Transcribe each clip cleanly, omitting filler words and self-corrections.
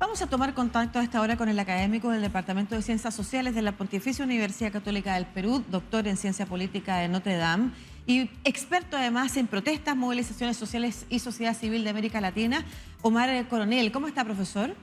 Vamos a tomar contacto a esta hora con el académico del Departamento de Ciencias Sociales de la Pontificia Universidad Católica del Perú, doctor en Ciencia Política de Notre Dame y experto además en protestas, movilizaciones sociales y sociedad civil de América Latina, Omar Coronel. ¿Cómo está, profesor?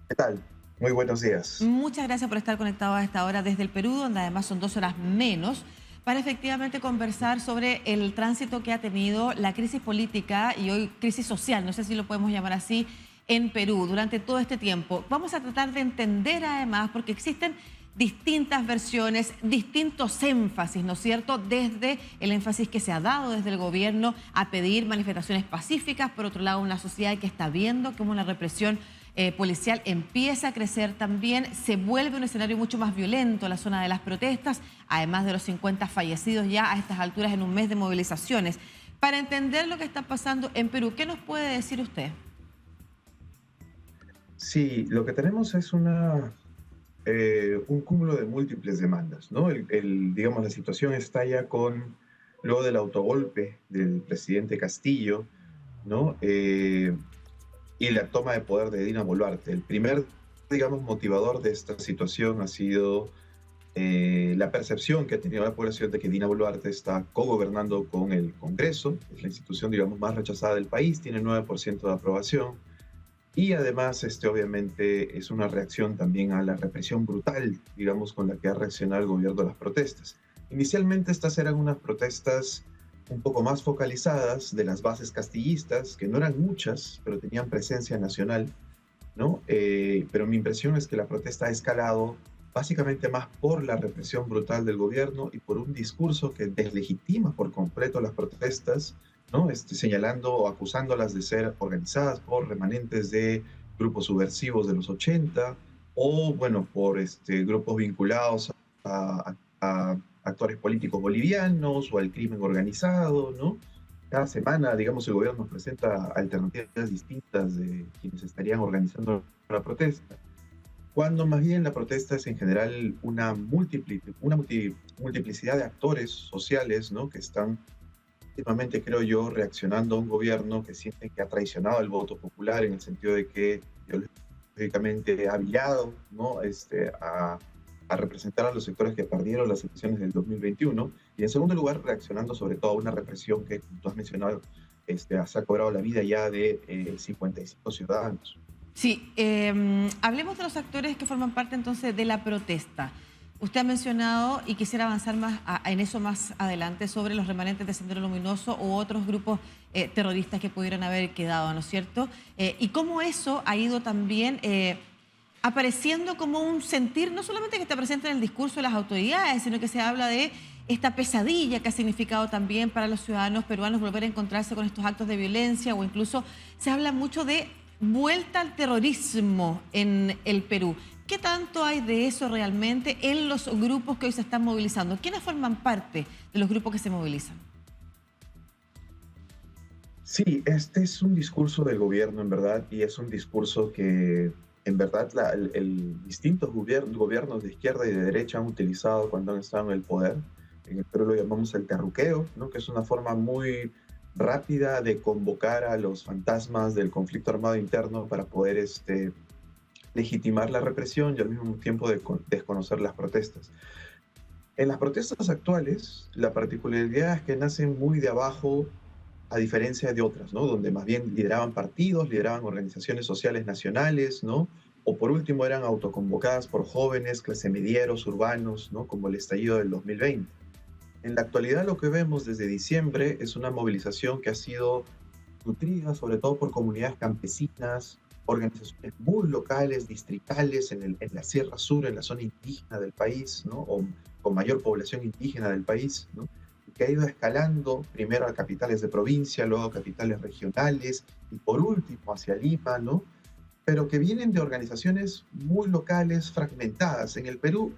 ¿Qué tal? Muy buenos días. Muchas gracias por estar conectado a esta hora desde el Perú, donde además son 2 horas menos, para efectivamente conversar sobre el tránsito que ha tenido la crisis política y hoy crisis social, no sé si lo podemos llamar así, en Perú durante todo este tiempo. Vamos a tratar de entender además, porque existen distintas versiones, distintos énfasis, ¿no es cierto? Desde el énfasis que se ha dado desde el gobierno a pedir manifestaciones pacíficas, por otro lado una sociedad que está viendo cómo la represión policial empieza a crecer también, se vuelve un escenario mucho más violento la zona de las protestas, además de los 50 fallecidos ya a estas alturas en un mes de movilizaciones. Para entender lo que está pasando en Perú, ¿qué nos puede decir usted? Sí, lo que tenemos es un cúmulo de múltiples demandas, ¿no? Digamos, la situación estalla luego del autogolpe del presidente Castillo, ¿no? Y la toma de poder de Dina Boluarte. El primer, digamos, motivador de esta situación ha sido la percepción que ha tenido la población de que Dina Boluarte está cogobernando con el Congreso, es la institución, digamos, más rechazada del país, tiene 9% de aprobación. Y además, obviamente, es una reacción también a la represión brutal, digamos, con la que ha reaccionado el gobierno a las protestas. Inicialmente estas eran unas protestas un poco más focalizadas de las bases castillistas, que no eran muchas, pero tenían presencia nacional, ¿no? Pero mi impresión es que la protesta ha escalado básicamente más por la represión brutal del gobierno y por un discurso que deslegitima por completo las protestas, ¿no? Señalando o acusándolas de ser organizadas por remanentes de grupos subversivos de los 80 o, bueno, por grupos vinculados a actores políticos bolivianos o al crimen organizado, ¿no? Cada semana, digamos, el gobierno nos presenta alternativas distintas de quienes estarían organizando la protesta, cuando más bien la protesta es en general multiplicidad de actores sociales, ¿no? Que están últimamente, creo yo, reaccionando a un gobierno que siente que ha traicionado el voto popular en el sentido de que ideológicamente ha virado, ¿no? a representar a los sectores que perdieron las elecciones del 2021 y en segundo lugar reaccionando sobre todo a una represión que, como tú has mencionado, se ha cobrado la vida ya de 55 ciudadanos. Sí, hablemos de los actores que forman parte entonces de la protesta. Usted ha mencionado, y quisiera avanzar más en eso más adelante, sobre los remanentes de Sendero Luminoso u otros grupos terroristas que pudieran haber quedado, ¿no es cierto? Y cómo eso ha ido también apareciendo como un sentir, no solamente que está presente en el discurso de las autoridades, sino que se habla de esta pesadilla que ha significado también para los ciudadanos peruanos volver a encontrarse con estos actos de violencia, o incluso se habla mucho de vuelta al terrorismo en el Perú. ¿Qué tanto hay de eso realmente en los grupos que hoy se están movilizando? ¿Quiénes forman parte de los grupos que se movilizan? Sí, este es un discurso del gobierno, en verdad, y es un discurso que, en verdad, distintos gobiernos de izquierda y de derecha han utilizado cuando han estado en el poder. En el Perú lo llamamos el terruqueo, ¿no? Que es una forma muy rápida de convocar a los fantasmas del conflicto armado interno para poder legitimar la represión y al mismo tiempo desconocer las protestas. En las protestas actuales, la particularidad es que nacen muy de abajo, a diferencia de otras, ¿no? Donde más bien lideraban partidos, lideraban organizaciones sociales nacionales, ¿no? O por último eran autoconvocadas por jóvenes, clase medieros, urbanos, ¿no? Como el estallido del 2020. En la actualidad lo que vemos desde diciembre es una movilización que ha sido nutrida sobre todo por comunidades campesinas, organizaciones muy locales, distritales, en la Sierra Sur, en la zona indígena del país, ¿no? O con mayor población indígena del país, ¿no? Que ha ido escalando primero a capitales de provincia, luego a capitales regionales y por último hacia Lima, ¿no? Pero que vienen de organizaciones muy locales, fragmentadas. En el Perú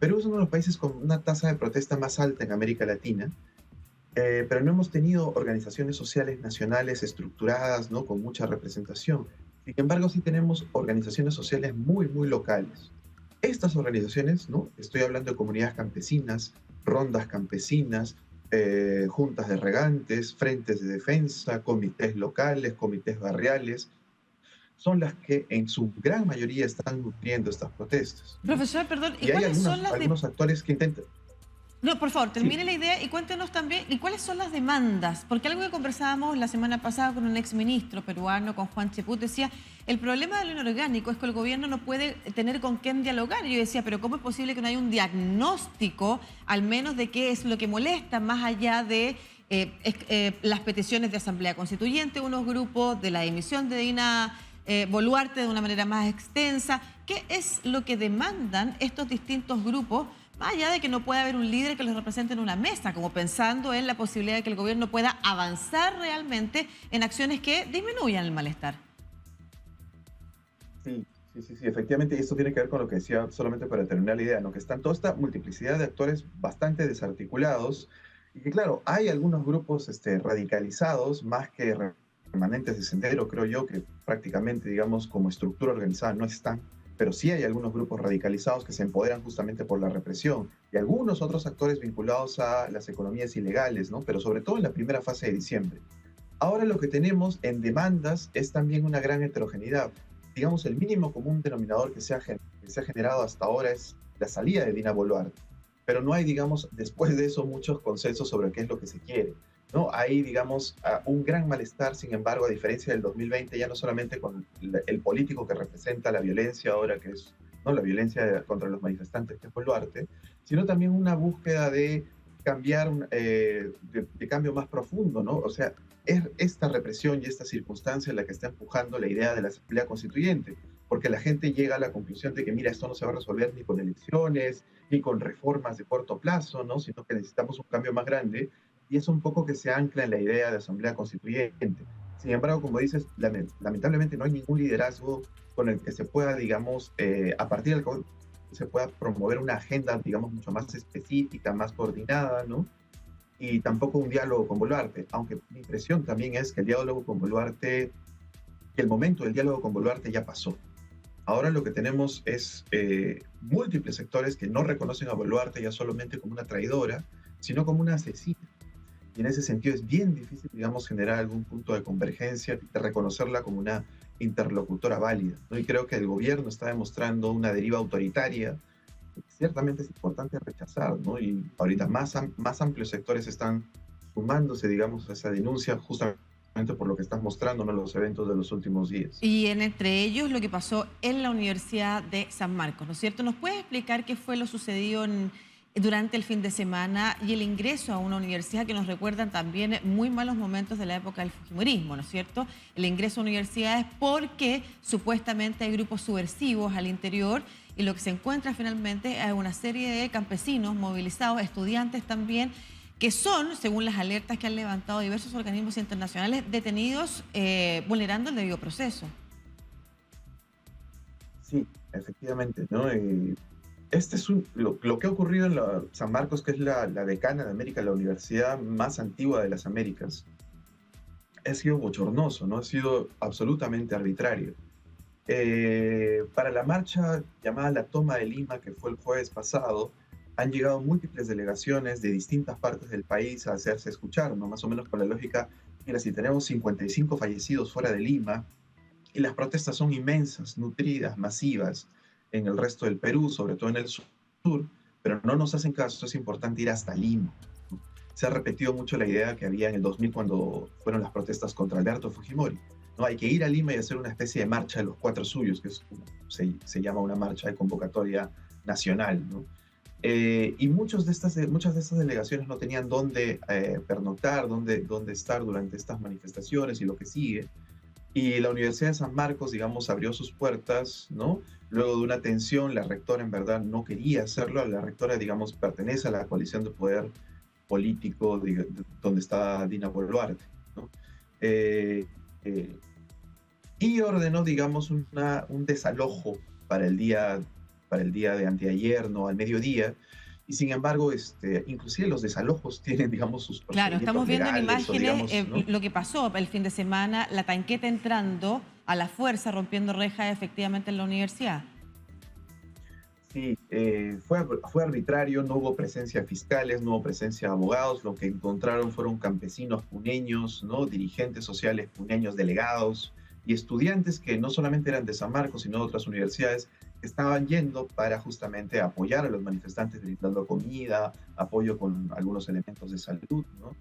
es uno de los países con una tasa de protesta más alta en América Latina, pero no hemos tenido organizaciones sociales nacionales estructuradas, ¿no? Con mucha representación. Sin embargo, sí tenemos organizaciones sociales muy, muy locales. Estas organizaciones, ¿no? Estoy hablando de comunidades campesinas, rondas campesinas, juntas de regantes, frentes de defensa, comités locales, comités barriales, son las que en su gran mayoría están nutriendo estas protestas, ¿no? Profesor, perdón, ¿y Y hay cuáles son las algunos actores que intentan. No, por favor, Sí, termine la idea y cuéntenos también, ¿y cuáles son las demandas? Porque algo que conversábamos la semana pasada con un exministro peruano, con Juan Cheput, decía, el problema del inorgánico es que el gobierno no puede tener con quién dialogar. Y yo decía, pero ¿cómo es posible que no haya un diagnóstico, al menos de qué es lo que molesta, más allá de las peticiones de asamblea constituyente, unos grupos de la emisión de Dina Boluarte de una manera más extensa? ¿Qué es lo que demandan estos distintos grupos? Más allá de que no pueda haber un líder que los represente en una mesa, como pensando en la posibilidad de que el gobierno pueda avanzar realmente en acciones que disminuyan el malestar. sí, efectivamente, y esto tiene que ver con lo que decía, solamente para terminar la idea, ¿no? Que están toda esta multiplicidad de actores bastante desarticulados, y que claro, hay algunos grupos radicalizados, más que remanentes de Sendero, creo yo, que prácticamente, digamos, como estructura organizada no están, pero sí hay algunos grupos radicalizados que se empoderan justamente por la represión, y algunos otros actores vinculados a las economías ilegales, ¿no? Pero sobre todo en la primera fase de diciembre. Ahora lo que tenemos en demandas es también una gran heterogeneidad. Digamos, el mínimo común denominador que se ha generado hasta ahora es la salida de Dina Boluarte. Pero no hay, digamos, después de eso muchos consensos sobre qué es lo que se quiere, ¿no? Hay, digamos, un gran malestar, sin embargo, a diferencia del 2020, ya no solamente con el político que representa la violencia ahora, que es, ¿no?, la violencia contra los manifestantes, que es Boluarte, sino también una búsqueda de cambiar, de cambio más profundo, ¿no? O sea, es esta represión y esta circunstancia la que está empujando la idea de la Asamblea Constituyente, porque la gente llega a la conclusión de que, mira, esto no se va a resolver ni con elecciones, ni con reformas de corto plazo, ¿no? Sino que necesitamos un cambio más grande, y es un poco que se ancla en la idea de Asamblea Constituyente. Sin embargo, como dices, lamentablemente no hay ningún liderazgo con el que se pueda, digamos, a partir del cual se pueda promover una agenda, digamos, mucho más específica, más coordinada, ¿no? Y tampoco un diálogo con Boluarte, aunque mi impresión también es que el diálogo con Boluarte, que el momento del diálogo con Boluarte ya pasó. Ahora lo que tenemos es múltiples sectores que no reconocen a Boluarte ya solamente como una traidora, sino como una asesina. Y en ese sentido es bien difícil, digamos, generar algún punto de convergencia, de reconocerla como una interlocutora válida, ¿no? Y creo que el gobierno está demostrando una deriva autoritaria que ciertamente es importante rechazar, ¿no? Y ahorita más amplios sectores están sumándose, digamos, a esa denuncia justamente por lo que estás mostrando, ¿no?, los eventos de los últimos días. Y entre ellos lo que pasó en la Universidad de San Marcos, ¿no es cierto? ¿Nos puede explicar qué fue lo sucedido durante el fin de semana y el ingreso a una universidad que nos recuerdan también muy malos momentos de la época del fujimorismo, ¿no es cierto? El ingreso a universidades porque supuestamente hay grupos subversivos al interior y lo que se encuentra finalmente es una serie de campesinos movilizados, estudiantes también, que son, según las alertas que han levantado diversos organismos internacionales, detenidos vulnerando el debido proceso. Sí, efectivamente, ¿no? Este es lo que ha ocurrido en San Marcos, que es la decana de América, la universidad más antigua de las Américas, ha sido bochornoso, ¿no? Ha sido absolutamente arbitrario. Para la marcha llamada La Toma de Lima, que fue el jueves pasado, han llegado múltiples delegaciones de distintas partes del país a hacerse escuchar, ¿no? Más o menos con la lógica, mira, si tenemos 55 fallecidos fuera de Lima, y las protestas son inmensas, nutridas, masivas, en el resto del Perú, sobre todo en el sur, pero no nos hacen caso, es importante ir hasta Lima, ¿no? Se ha repetido mucho la idea que había en el 2000 cuando fueron las protestas contra Alberto Fujimori, ¿no? Hay que ir a Lima y hacer una especie de marcha de los cuatro suyos, que se llama una marcha de convocatoria nacional, ¿no? Y muchas de estas delegaciones no tenían dónde pernoctar, dónde estar durante estas manifestaciones y lo que sigue. Y la Universidad de San Marcos, digamos, abrió sus puertas, ¿no? Luego de una tensión, la rectora en verdad no quería hacerlo. La rectora, digamos, pertenece a la coalición de poder político donde está Dina Boluarte, ¿no? Y ordenó, digamos, un desalojo para el día de anteayer, ¿no?, al mediodía. Y sin embargo, inclusive los desalojos tienen, digamos, sus Claro, procedimientos estamos viendo en legales, o imágenes digamos, ¿no? lo que pasó el fin de semana, la tanqueta entrando a la fuerza, rompiendo rejas efectivamente en la universidad. Sí, fue arbitrario, no hubo presencia de fiscales, no hubo presencia de abogados, lo que encontraron fueron campesinos puneños, ¿no?, dirigentes sociales puneños, delegados, y estudiantes que no solamente eran de San Marcos, sino de otras universidades, que estaban yendo para justamente apoyar a los manifestantes, brindando comida, apoyo con algunos elementos de salud, ¿no?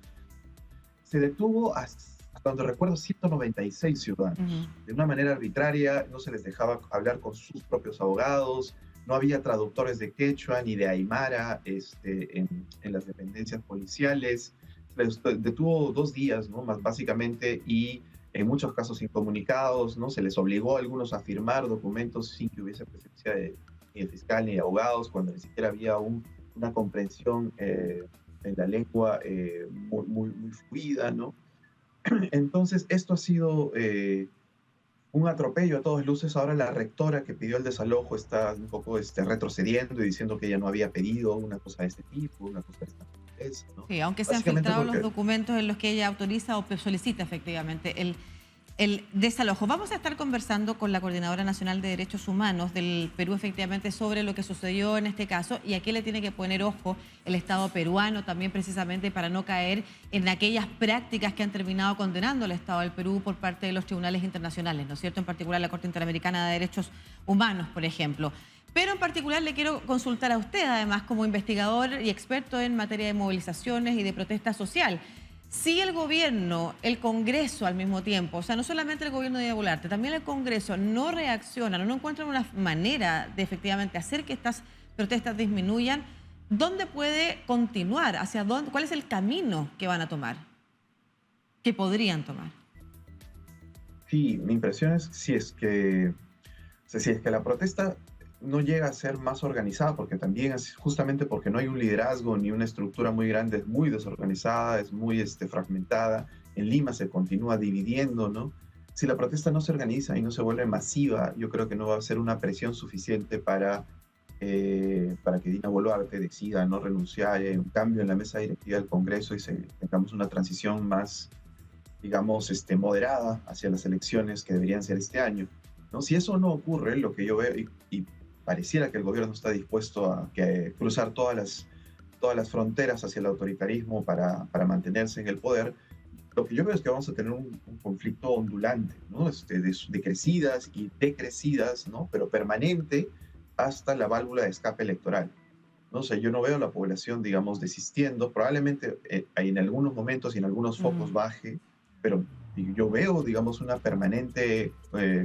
Se detuvo hasta donde recuerdo 196 ciudadanos. De una manera arbitraria, no se les dejaba hablar con sus propios abogados, no había traductores de quechua ni de aymara en las dependencias policiales. Se les detuvo 2 días, ¿no? Más básicamente, y en muchos casos incomunicados, ¿no? Se les obligó a algunos a firmar documentos sin que hubiese presencia ni de fiscal ni de abogados, cuando ni siquiera había una comprensión en la lengua muy fluida, ¿no? Entonces, esto ha sido un atropello a todas luces. Ahora la rectora que pidió el desalojo está un poco retrocediendo y diciendo que ella no había pedido una cosa de este tipo, una cosa de esta naturaleza, ¿no? Sí, aunque se han filtrado los documentos en los que ella autoriza o solicita efectivamente el desalojo. Vamos a estar conversando con la Coordinadora Nacional de Derechos Humanos del Perú efectivamente sobre lo que sucedió en este caso y a qué le tiene que poner ojo el Estado peruano también precisamente para no caer en aquellas prácticas que han terminado condenando al Estado del Perú por parte de los tribunales internacionales, ¿no es cierto? En particular la Corte Interamericana de Derechos Humanos, por ejemplo. Pero en particular le quiero consultar a usted, además, como investigador y experto en materia de movilizaciones y de protesta social. Si el gobierno, el Congreso al mismo tiempo, o sea, no solamente el gobierno de Dina Boluarte, también el Congreso no reaccionan o no encuentran una manera de efectivamente hacer que estas protestas disminuyan, ¿dónde puede continuar? ¿Hacia dónde? ¿Cuál es el camino que van a tomar? ¿Que podrían tomar? Sí, mi impresión es si es que la protesta no llega a ser más organizada, porque también es justamente porque no hay un liderazgo ni una estructura muy grande, es muy desorganizada, es muy fragmentada. En Lima se continúa dividiendo, ¿no? Si la protesta no se organiza y no se vuelve masiva, yo creo que no va a ser una presión suficiente para que Dina Boluarte decida no renunciar, un cambio en la mesa directiva del Congreso y tengamos una transición más, digamos, moderada hacia las elecciones que deberían ser este año, ¿no? Si eso no ocurre, lo que yo veo, y pareciera que el gobierno está dispuesto a cruzar todas las fronteras hacia el autoritarismo para mantenerse en el poder, lo que yo veo es que vamos a tener un conflicto ondulante, ¿no? De crecidas y decrecidas, ¿no? Pero permanente hasta la válvula de escape electoral. No sé, yo no veo a la población, digamos, desistiendo. Probablemente en algunos momentos y en algunos focos baje, pero yo veo, digamos, una permanente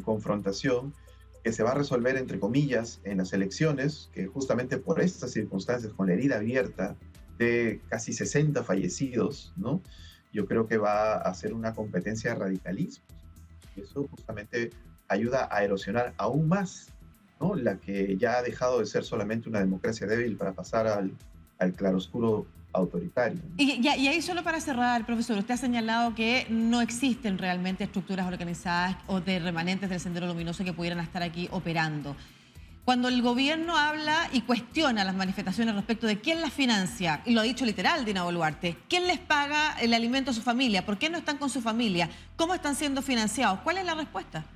confrontación que se va a resolver, entre comillas, en las elecciones, que justamente por estas circunstancias, con la herida abierta de casi 60 fallecidos, ¿no? Yo creo que va a ser una competencia de radicalismo. Y eso justamente ayuda a erosionar aún más, ¿no? La que ya ha dejado de ser solamente una democracia débil para pasar al claroscuro autoritario. Y ahí solo para cerrar, profesor, usted ha señalado que no existen realmente estructuras organizadas o de remanentes del Sendero Luminoso que pudieran estar aquí operando. Cuando el gobierno habla y cuestiona las manifestaciones respecto de quién las financia, y lo ha dicho literal Dina Boluarte, ¿quién les paga el alimento a su familia? ¿Por qué no están con su familia? ¿Cómo están siendo financiados? ¿Cuál es la respuesta?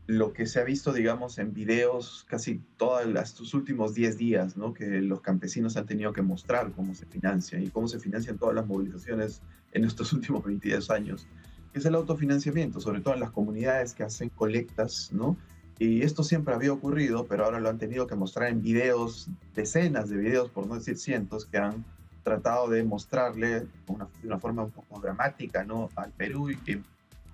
Lo que se ha visto, digamos, en videos casi todos estos últimos 10 días, ¿no? Que los campesinos han tenido que mostrar cómo se financian y cómo se financian todas las movilizaciones en estos últimos 22 años. Es el autofinanciamiento, sobre todo en las comunidades que hacen colectas, ¿no? Y esto siempre había ocurrido, pero ahora lo han tenido que mostrar en videos, decenas de videos, por no decir cientos, que han tratado de mostrarle de una forma un poco dramática, ¿no? Al Perú y en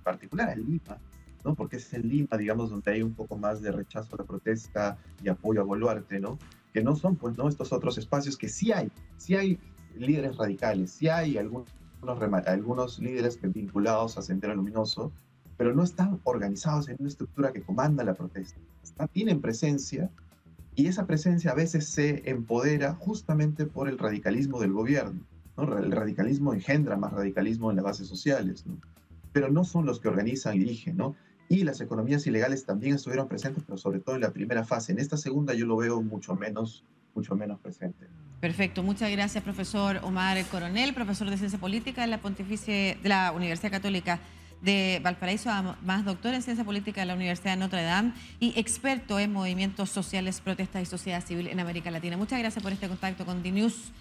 particular a Lima, ¿no? Porque es en Lima, digamos, donde hay un poco más de rechazo a la protesta y apoyo a Boluarte, ¿no? Que no son, pues, ¿no? Estos otros espacios que sí hay líderes radicales, sí hay algunos líderes vinculados a Sendero Luminoso, pero no están organizados en una estructura que comanda la protesta. Tienen presencia y esa presencia a veces se empodera justamente por el radicalismo del gobierno, ¿no? El radicalismo engendra más radicalismo en las bases sociales, ¿no? Pero no son los que organizan y dirigen, ¿no? Y las economías ilegales también estuvieron presentes, pero sobre todo en la primera fase. En esta segunda yo lo veo mucho menos presente. Perfecto, muchas gracias, profesor Omar Coronel, profesor de Ciencia Política de la Universidad Católica de Valparaíso, más doctor en Ciencia Política de la Universidad de Notre Dame y experto en movimientos sociales, protestas y sociedad civil en América Latina. Muchas gracias por este contacto con DNews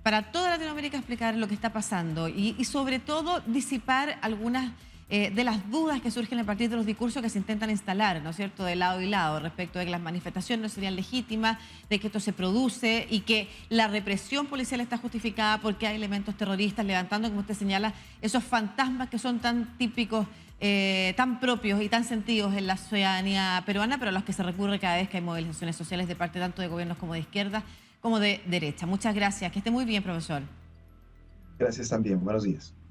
para toda Latinoamérica, explicar lo que está pasando y sobre todo disipar algunas de las dudas que surgen a partir de los discursos que se intentan instalar, ¿no es cierto?, de lado y lado, respecto de que las manifestaciones no serían legítimas, de que esto se produce y que la represión policial está justificada porque hay elementos terroristas levantando, como usted señala, esos fantasmas que son tan típicos, tan propios y tan sentidos en la ciudadanía peruana, pero a los que se recurre cada vez que hay movilizaciones sociales de parte tanto de gobiernos como de izquierda como de derecha. Muchas gracias. Que esté muy bien, profesor. Gracias también. Buenos días.